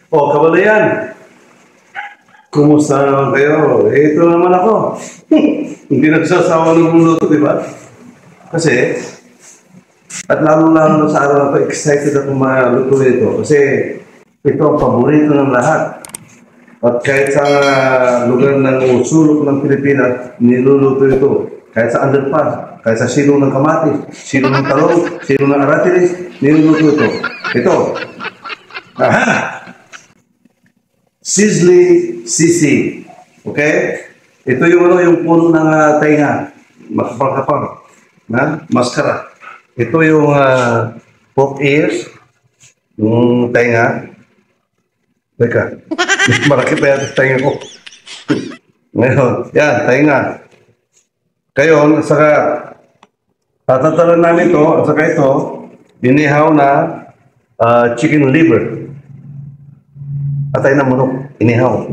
O, kabalayan, kumusta naman kayo? Ito naman ako. Hindi nagsasawa ng luto, di ba? Kasi, at lalo-lalo sa araw na ito, excited ako maluto ito. Kasi, ito ang paborito ng lahat. At kahit sa lugar ng sulok ng Pilipinas, niluluto ito. Kahit sa underpass, kahit sa silong ng kamatis, silong ng talong, silong ng aratilis, niluluto ito. Ito. Aha! Sizzling sisig. Okay? Ito yung yung puno ng tainga. Makapal-kapal. Na? Maskara. Ito yung pork ears. Yung tainga. Teka. Malaki pa yan tainga ko. Ngayon, yan, tainga. Kayon, saka tatatalan namin ito, at saka ito, inihaw na chicken liver. Atay na manok, inihaw.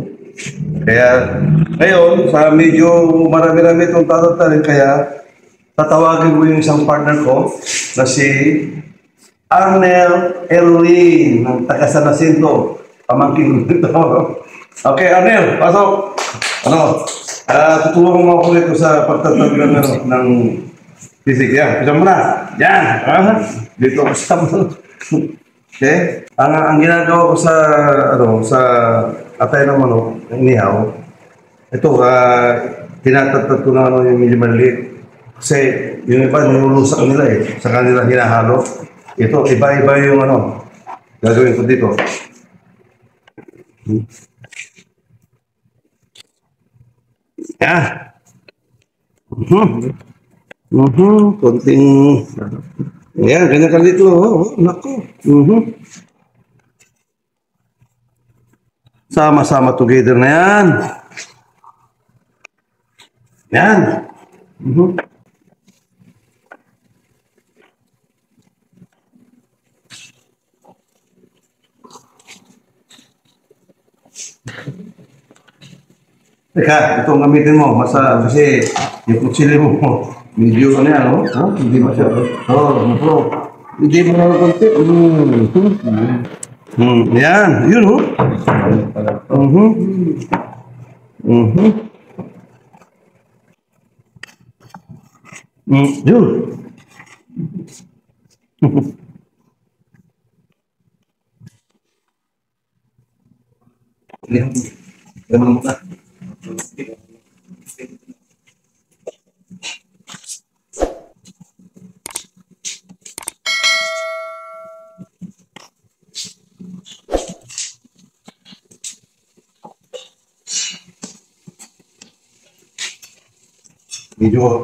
Kaya, ngayon, sa medyo marami-rami itong tatatalin, kaya tatawagin ko yung isang partner ko na si Arnel Erwin ng taga San Jacinto. Pamangkin ko dito. Okay, Arnel, pasok. Tutulungan mo ako dito sa pagtataglan ng sisig. Yan, pisang mo na. Yan. Dito ako sa okay? Ang ginagawa ko sa sa atay ng manok, inihaw, ito, tinatatag ko na yung medyo maliit. Kasi yung iba, nilulusak nila sa kanila hinahalo. Ito, iba-iba yung gagawin ko dito. Konting, yan, ganyan ka dito. Naku. Sama-sama together na yan. Yan. Teka, itong gamitin mo, kasi yung kutsili mo, medyo hindi masyado. Hindi mo na konti. Yan, yun yun. Ganun na. Medyo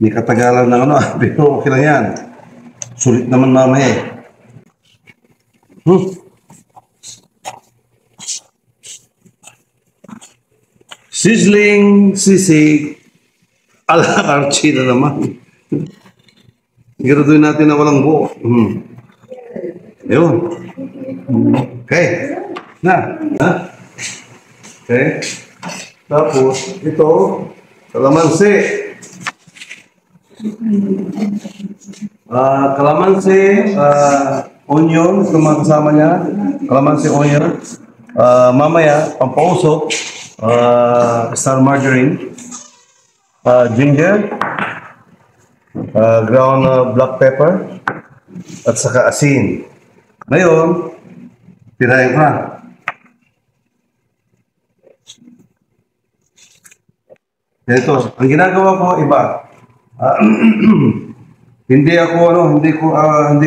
may katagalan ng pero okay lang yan. Sulit naman mamaya Sizzling sisig ala Archie na naman. Siguraduhin natin na walang buo. Ayun. Okay. Okay. Tapos, ito, kalamansi. Onion, ito mga kasama niya. Kalamansi, onion. Mamaya, pampausok, star margarine, ginger, ground black pepper, at saka asin. Ngayon, tirahin ko na. Ito, ang ginagawa ko iba. Hindi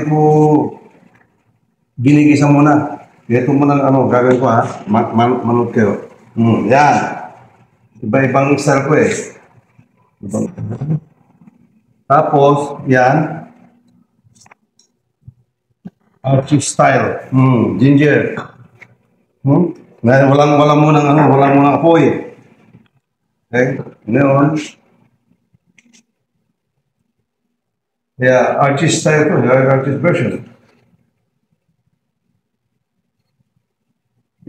ko ginigisa muna. Ito muna gagawin ko manood kayo. Yan. Iba-ibang style ko Tapos, yan. Archie style. Ginger. Walang munang apoy. Okay? Ngayon, Archie style to, Archie version.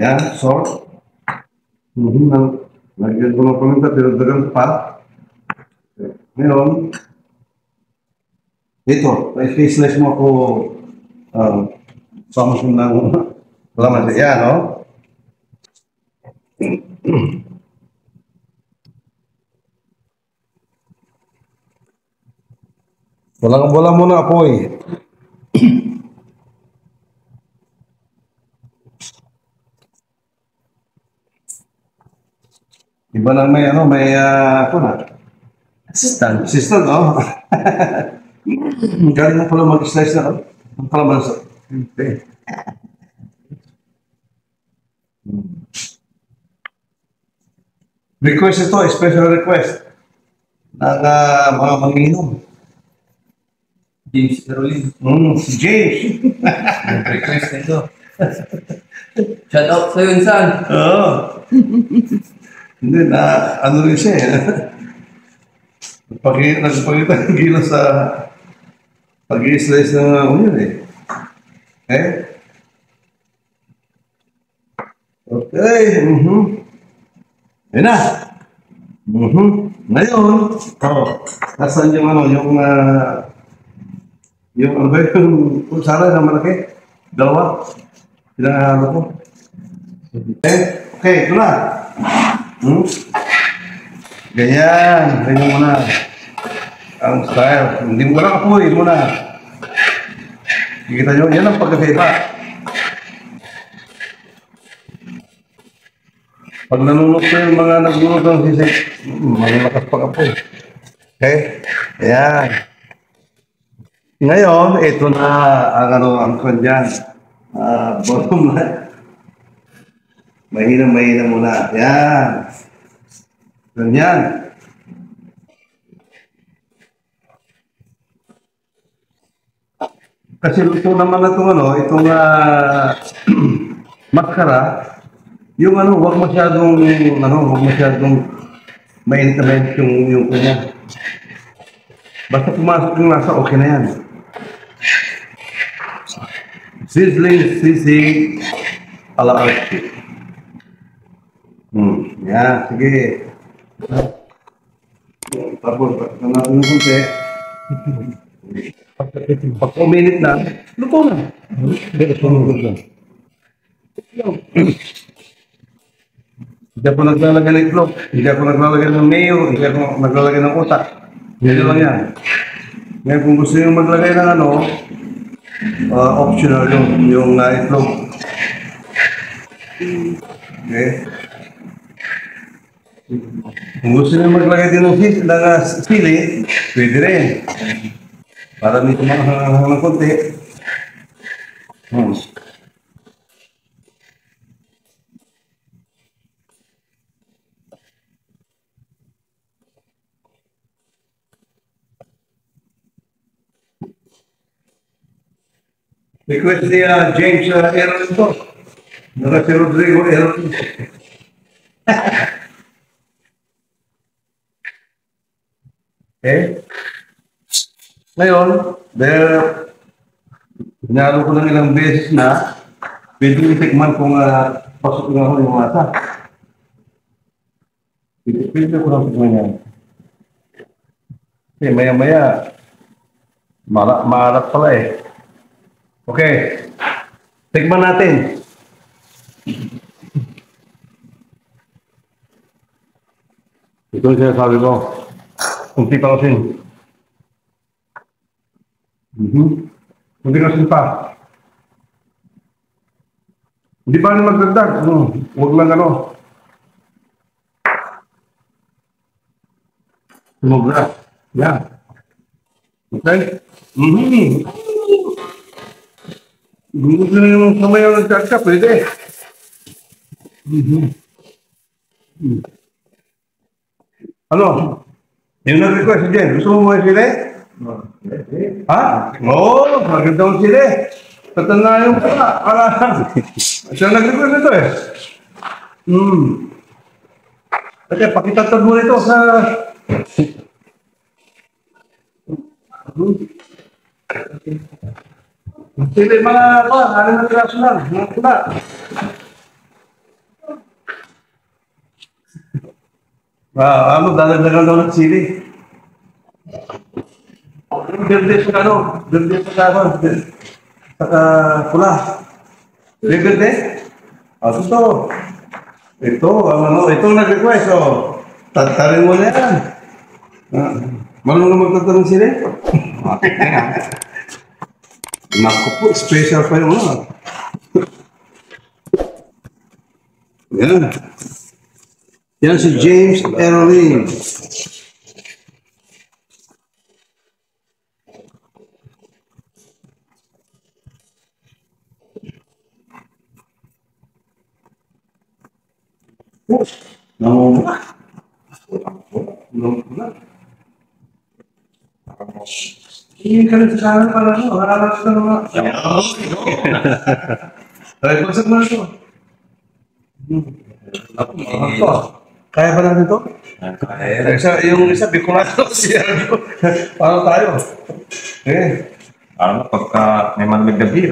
Yan, salt. Lagyan ko ng paminta, pero dagang pa. Ngayon, ito, i-slice mo ako Sama ko ng laman. Yan, no? Wala mo na apoy. Iba lang may ano, may ako na. Assistant. Assistant, no? Galing mo pala mag-slice na, no? Ang kalamansa. Okay. Request ito, special request ng mga manginom. James Caroline. Si James. Request nito. Shout out sa'yo, Insan. Oo. Hindi na, ano rin siya eh. Nagpakita ng gila sa pag-i-slice ng onion eh. Okay? Okay. Ayun na. Ngayon, nasaan yung ano, yung ano ba yung kutsara na malaki? Dalawa? Pinahalo ko. Okay, ito na. Ganyan. Ganyan mo na. Ang style. Hindi mo lang apoy mo na. Kikita nyo, yan ang pagkakaiba. Pag nanunok ko yung mga naglunok ng sisig, malakas pag apoy. Okay? Ayan. Ngayon, ito na ang ano, ang kanya. Bottom line. Mahina muna. Ayan. Ganyan. Kasi luto naman na itong ano, itong maskara, yung ano, huwag masyadong mainit na mainit yung kanya. Basta pumasok yung nasa, okay na yan. Sizzling sisig ala Archie. Yan, sige. Tapos, pagkakita natin ng kunti. Pag 2 minute na, luto na. Sumunod na. Hindi ako naglalagay ng itlog, hindi ako naglalagay ng mayo, hindi ako naglalagay ng utak. Hindi lang yan. Ngayon kung gusto nyo maglagay ng ano, optional yung itlog. Okay. Kung gusto nyo maglagay din ng sili, pwede rin. Para may tumahanghang ng konti. Request ni James Aaron ito. Naka si Rodrigo Aaron. Okay? Ngayon, pinalo ko ng ilang beses na, pwede itikman kung pasok nga ako yung mata. Pwede ko lang tikman yan. Kasi maya-maya, maalat pala eh. Okay, tikman natin. Ito yung sinasabi ko. Kunti pa kasi. Kunti kasi pa. Hindi pa rin magdagdag. Huwag lang ano. Sumobra. Yan. Okay? Gusto na yung kamay ang nagkaka, pwede. Ano? Yung nag-request si Jen, gusto mo mo yung sili? Ha? Oo, maganda yung sili. Tatanda yung pala. Siya nag-request nito eh. Kasi pakitatag mo nito sa... Sili mga pa, aling na piraso lang, mga pula. Dadagdagan daw ng sili. Birthday sa ano? Birthday sa ano? Saka pula. Favorite eh? Ito. Ito, ito nag-request. Tatarin mo na yan. Marunong magtatanong sila? Naku po, special pa yung Yan. Yan si James Erling. Namumula. Namumula. Hindi ka rin sa kanan para harap ka naman. Ay, bagsak mo na ito. Kaya ba natin ito? Kaya. Yung isa, Bicolano siya. Paano tayo? Ano, pagka may malamig na beer.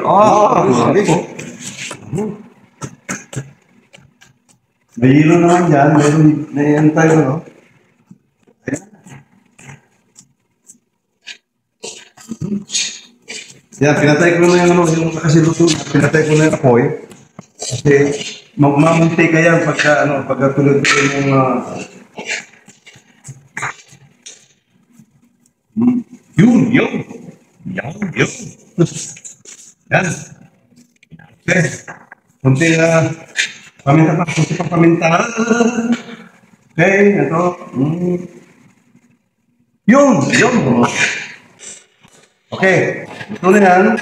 Sabi ko. May hilo naman dyan. May ano tayo, no? Yan, pinatay ko na yung nakasiluto na. Pinatay ko na yung apoy. Kasi, mamunti ka yan pagka tulad-tulad yung yun. Yan. Okay. Kunti paminta. Okay, ito. Yun. Okay, ito na yan.